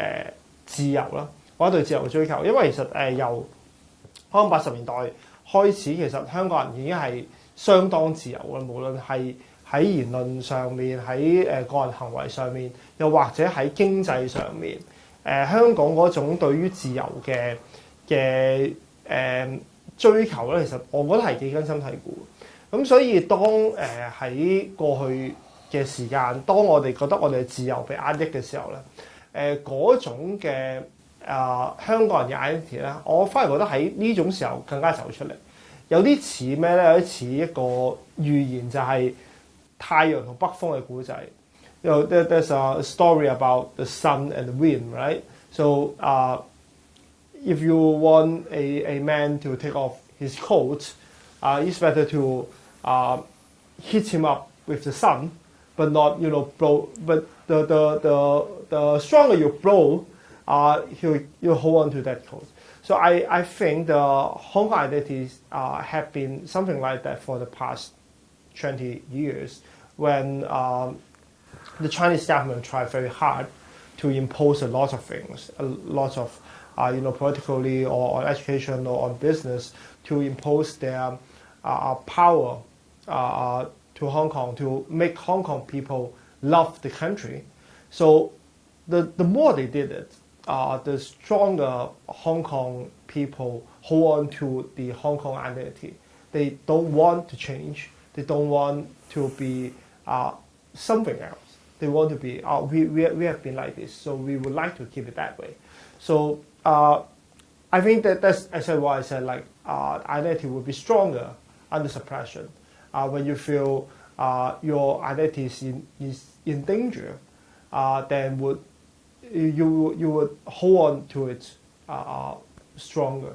自由啦，我對自由嘅追求，因為其實由可能80年代開始，其實香港人已經係相當自由嘅，無論係喺言論上面，喺個人行為上面，又或者喺經濟上面。香港嗰種對於自由嘅追求咧，其實我覺得係幾根深蒂固。咁所以當喺過去嘅時間，當我哋覺得我哋嘅自由被壓抑嘅時候咧，嗰種嘅香港人嘅 identity 咧，我反而覺得喺呢種時候更加走出嚟。有啲似咩咧？有啲似一個預言，就係太陽同北風嘅故仔。There's a story about the sun and the wind, right? So, if you want a man to take off his coat, it's better to hit him up with the sun, but not blow. But the stronger you blow, you'll hold on to that coat. So I think the Hong Kong identities have been something like that for the past 20 years when the Chinese government tried very hard to impose a lot of things, a lot of, politically or on education or on business, to impose their power to Hong Kong, to make Hong Kong people love the country. So the more they did it, the stronger Hong Kong people hold on to the Hong Kong identity. They don't want to change. They don't want to be something else. They want to be, we have been like this, so we would like to keep it that way. So I I think that's actually why I said like identity will be stronger under suppression. When you feel your identity is in danger, then you would hold on to it stronger.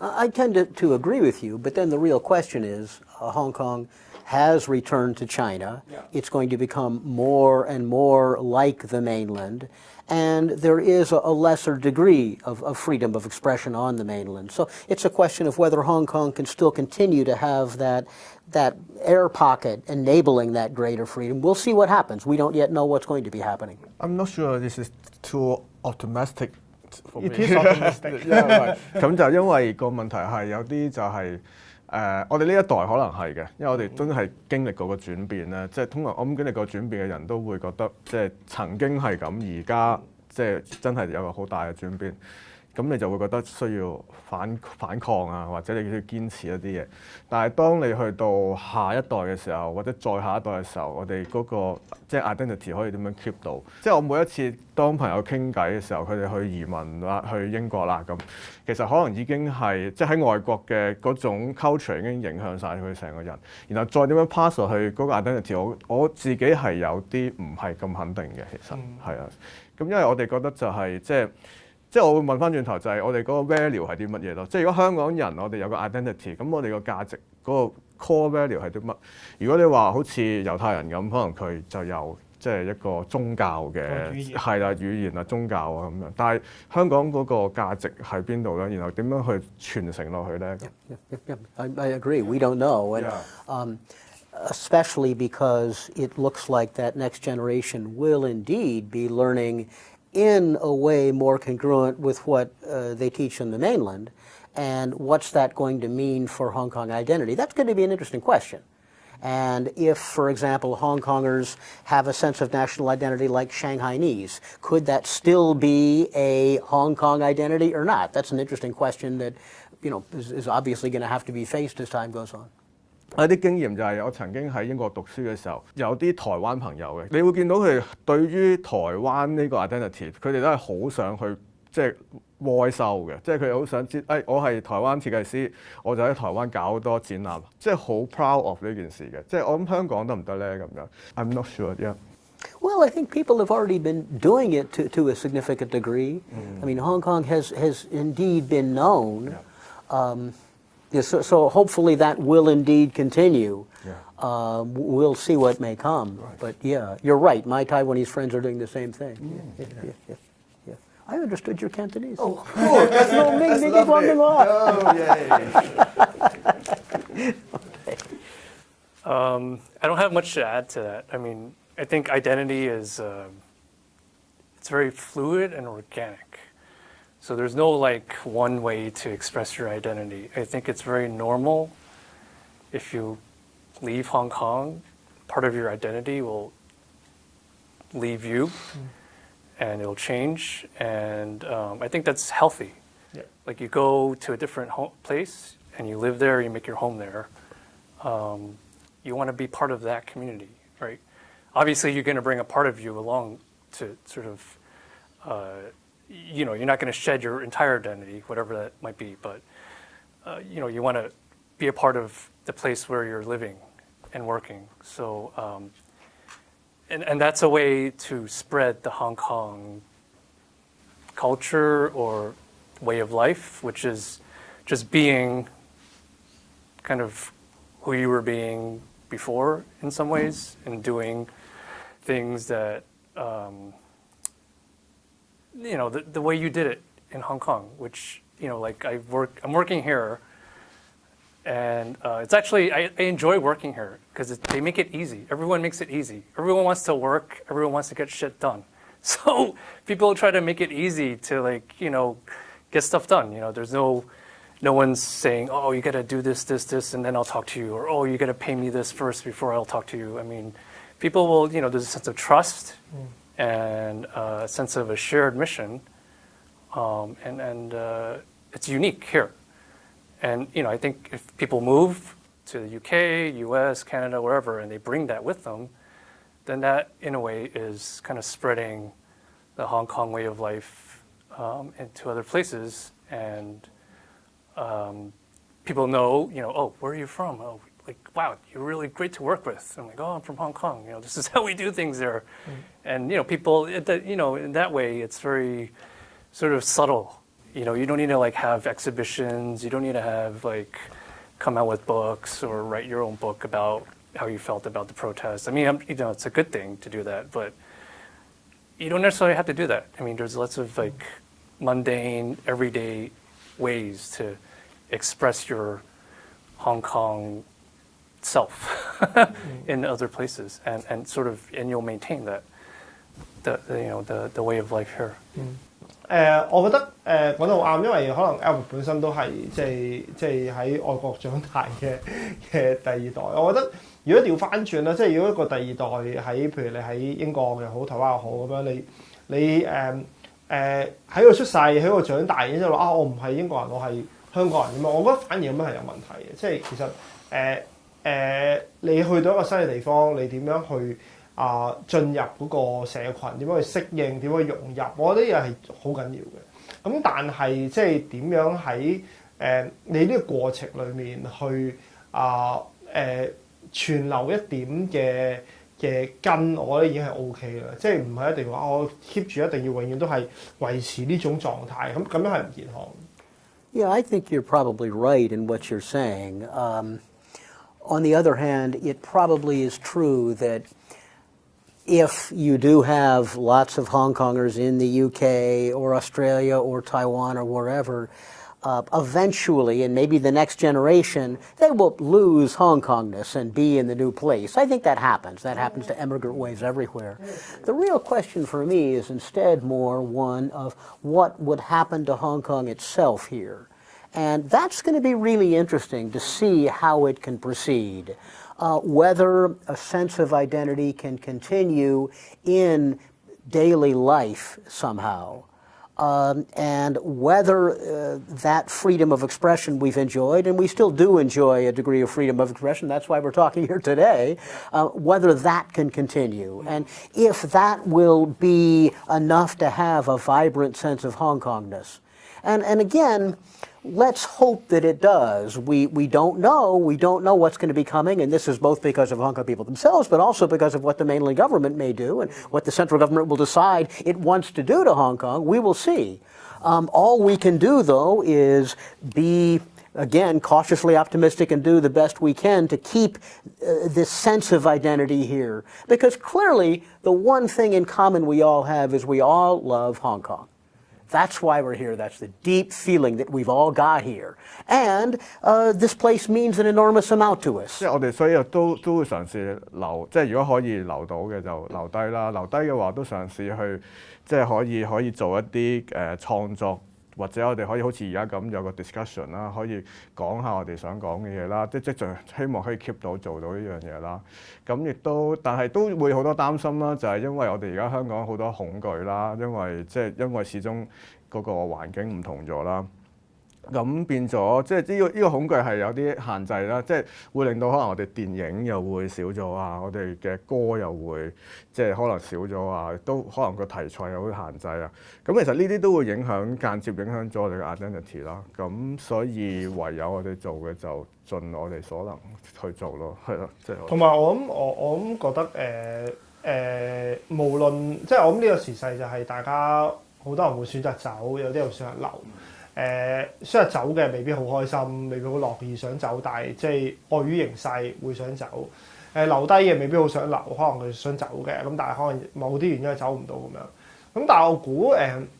I tend to agree with you, but then the real question is, Hong Kong has returned to China. Yeah. It's going to become more and more like the mainland, and there is a lesser degree of freedom of expression on the mainland. So it's a question of whether Hong Kong can still continue to have that air pocket enabling that greater freedom. We'll see what happens. We don't yet know what's going to be happening. I'm not sure this is too optimistic for me. It is optimistic. 咁就因為個問題係有啲就係我哋呢一代可能係嘅，因為我哋真係經歷過個轉變咧，即係通常我諗經歷過轉變嘅人都會覺得即係曾經係咁，而家即係真係有個好大嘅轉變。咁你就會覺得需要反抗啊，或者你要堅持一啲嘢。但係當你去到下一代嘅時候，或者再下一代嘅時候，我哋嗰個即係 identity 可以點樣 keep 到？即係我每一次當朋友傾偈嘅時候，佢哋去移民啦，去英國啦咁，其實可能已經係即係喺外國嘅嗰種 culture 已經影響晒佢成個人，然後再點樣 pass 落去嗰個 identity，我自己係有啲唔係咁肯定嘅，其實係啊。咁因為我哋覺得就係即係我會問翻轉頭，就係我哋嗰個 value 係啲乜嘢咯？即係如果香港人我哋有個 identity， 咁我哋個價值嗰個 core value 係啲乜？如果你話好似猶太人咁，可能佢就有即係一個宗教嘅係啦語言啊宗教啊咁樣，但係香港嗰個價值喺邊度咧？然後點樣去傳承落去咧？ I agree. We don't know. And, especially because it looks like that next generation will indeed be learning in a way more congruent with what they teach in the mainland, and what's that going to mean for Hong Kong identity? That's going to be an interesting question. And if, for example, Hong Kongers have a sense of national identity like Shanghainese, could that still be a Hong Kong identity or not? That's an interesting question that, is obviously going to have to be faced as time goes on. 有啲經驗就係我曾經喺英國讀書嘅時候，有啲台灣朋友嘅，你會見到佢哋對於台灣呢個 identity， 佢哋都係好想去即係外售嘅，即係佢哋好想知，我係台灣設計師，我就喺台灣搞好多展覽，即係好 proud of 呢件事嘅。即係我諗香港得唔得咧咁樣 ？I'm not sure. Yeah. Well, I think people have already been doing it to a significant degree. I mean, Hong Kong has indeed been known. So hopefully that will indeed continue. We'll see what may come. Right. But yeah, you're right. My Taiwanese friends are doing the same thing. Yeah. I understood your Cantonese. Oh, cool. That's lovely. Oh, yay. I don't have much to add to that. I mean, I think identity is it's very fluid and organic. So there's no like one way to express your identity. I think it's very normal if you leave Hong Kong, part of your identity will leave you and it'll change. And I think that's healthy. Yeah. Like you go to a different place and you live there, you make your home there. You want to be part of that community, right? Obviously, you're going to bring a part of you along to sort of you're not going to shed your entire identity, whatever that might be, but you want to be a part of the place where you're living and working. So, and that's a way to spread the Hong Kong culture or way of life, which is just being kind of who you were being before in some ways, and doing things that the way you did it in Hong Kong, which, like I'm working here, and it's actually, I enjoy working here because they make it easy. Everyone makes it easy. Everyone wants to work. Everyone wants to get shit done. So people try to make it easy to get stuff done. There's no one's saying, oh, you got to do this, and then I'll talk to you. Or, oh, you got to pay me this first before I'll talk to you. I mean, people will, there's a sense of trust and a sense of a shared mission, and it's unique here. And I think if people move to the UK, US, Canada, wherever, and they bring that with them, then that, in a way, is kind of spreading the Hong Kong way of life into other places. and people know, oh, where are you from? Oh, like, wow, you're really great to work with. I'm like, oh, I'm from Hong Kong. This is how we do things there. And people, in that way, it's very sort of subtle. You don't need to like have exhibitions. You don't need to have like come out with books or write your own book about how you felt about the protests. I mean, it's a good thing to do that, but you don't necessarily have to do that. I mean, there's lots of like mundane, everyday ways to express your Hong Kong self in other places, and you'll maintain that the way of life here. 我覺得講得好啱，因為可能 Albert 本身都係即係喺外國長大嘅第二代。我覺得如果調翻轉啦，即係如果一個第二代喺譬如你喺英國又好、台灣又好咁樣，你喺度出世喺度長大，然之後話我唔係英國人，我係香港人咁樣，我覺得反而咁樣係有問題嘅。即係其實你去到一個新嘅地方，你點樣去進入嗰個社群，點樣去適應，點樣去融入，我覺得呢樣係好緊要嘅。咁但係即係點樣喺你呢個過程裡面去存留一點嘅根，我覺得已經係 OK 啦。即係唔係一定話我 keep 住一定要永遠都係維持呢種狀態，咁樣係唔健康。Yeah, I think you're probably right in what you're saying. On the other hand, it probably is true that if you do have lots of Hong Kongers in the UK or Australia or Taiwan or wherever, eventually, and maybe the next generation, they will lose Hong Kongness and be in the new place. I think that happens. That happens to immigrant waves everywhere. The real question for me is instead more one of what would happen to Hong Kong itself here. And that's going to be really interesting to see how it can proceed. Whether a sense of identity can continue in daily life somehow. And whether that freedom of expression we've enjoyed, and we still do enjoy a degree of freedom of expression, that's why we're talking here today, whether that can continue. And if that will be enough to have a vibrant sense of Hong Kongness. And again, let's hope that it does. We don't know. We don't know what's going to be coming, and this is both because of Hong Kong people themselves, but also because of what the mainland government may do and what the central government will decide it wants to do to Hong Kong. We will see. All we can do, though, is be, again, cautiously optimistic and do the best we can to keep this sense of identity here. Because clearly, the one thing in common we all have is we all love Hong Kong. That's why we're here. That's the deep feeling that we've all got here. And this place means an enormous amount to us. 即係我哋所以都會嘗試留，即係如果可以留到嘅就留低啦。留低嘅話都嘗試去，即係可以做一啲創作，或者我哋可以好似而家咁有個 discussion 啦，可以講下我哋想講嘅嘢啦。即係希望可以 keep 到做到呢樣嘢啦。咁亦都，但係都會好多擔心啦，就係因為我哋而家香港好多恐懼啦，因為始終嗰個環境唔同咗啦。咁變咗，即係呢個恐懼係有啲限制啦，即係會令到可能我哋電影又會少咗啊，我哋嘅歌又會即係可能少咗啊，都可能個題材又會限制啊。咁其實呢啲都會間接影響咗我哋嘅 identity 啦。咁所以唯有我哋做嘅就盡我哋所能去做咯，係咯，即係。同埋我諗覺得無論即係我諗呢個時勢就係大家好多人會選擇走，有啲人選擇留。選擇走嘅未必好開心，未必好樂意想走，但係即係礙於形勢會想走。留低嘅未必好想留，可能佢想走嘅，咁但係可能某啲原因走唔到咁樣。咁但係我估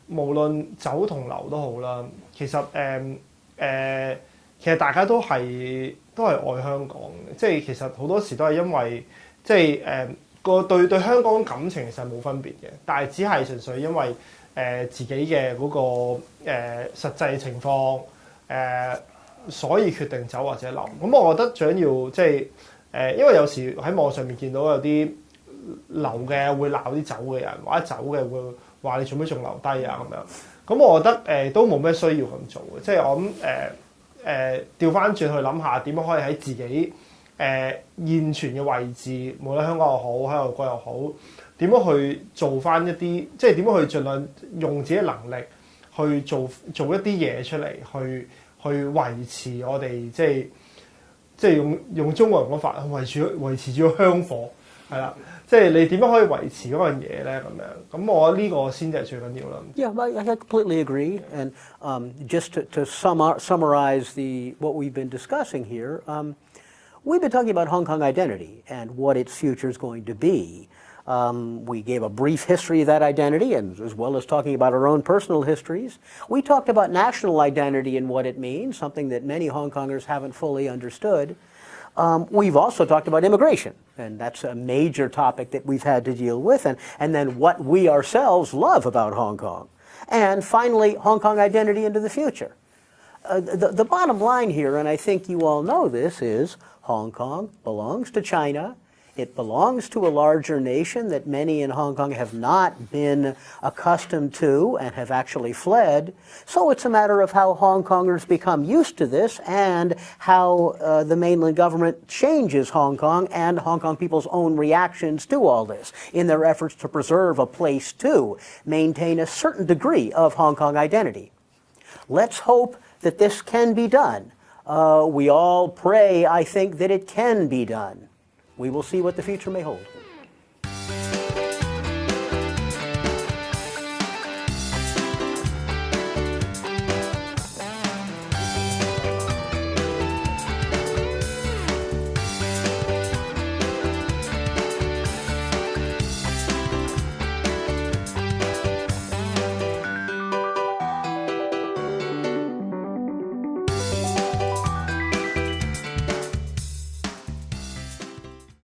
無論走同留都好啦，其實大家都係愛香港嘅，即係其實好多時都係因為即係對香港感情其實冇分別嘅，但係只係純粹因為自己嘅嗰個實際情況所以決定走或者留。咁我覺得最緊要即係因為有時喺網上面見到有啲留嘅會鬧啲走嘅人，或者走嘅會話你做咩仲留低啊咁樣。咁我覺得都冇咩需要咁做嘅，即係我諗調翻轉去諗下點樣可以喺自己現存嘅位置，無論香港又好，喺外國又好，點樣去做翻一啲，即係點樣去盡量用自己能力去做一啲嘢出嚟，去維持我哋即係用中國人講法維持住個香火係啦。即係你點樣可以維持嗰樣嘢咧？咁我覺得呢個先至係最緊要啦。Yeah, I completely agree. And just to summarize what we've been discussing here, we've been talking about Hong Kong identity and what its future is going to be. We gave a brief history of that identity, and as well as talking about our own personal histories. We talked about national identity and what it means, something that many Hong Kongers haven't fully understood. We've also talked about immigration, and that's a major topic that we've had to deal with, and then what we ourselves love about Hong Kong. And finally, Hong Kong identity into the future. The bottom line here, and I think you all know this, is Hong Kong belongs to China. It belongs to a larger nation that many in Hong Kong have not been accustomed to and have actually fled. So it's a matter of how Hong Kongers become used to this and how the mainland government changes Hong Kong and Hong Kong people's own reactions to all this in their efforts to preserve a place to maintain a certain degree of Hong Kong identity. Let's hope that this can be done. We all pray, I think, that it can be done. We will see what the future may hold.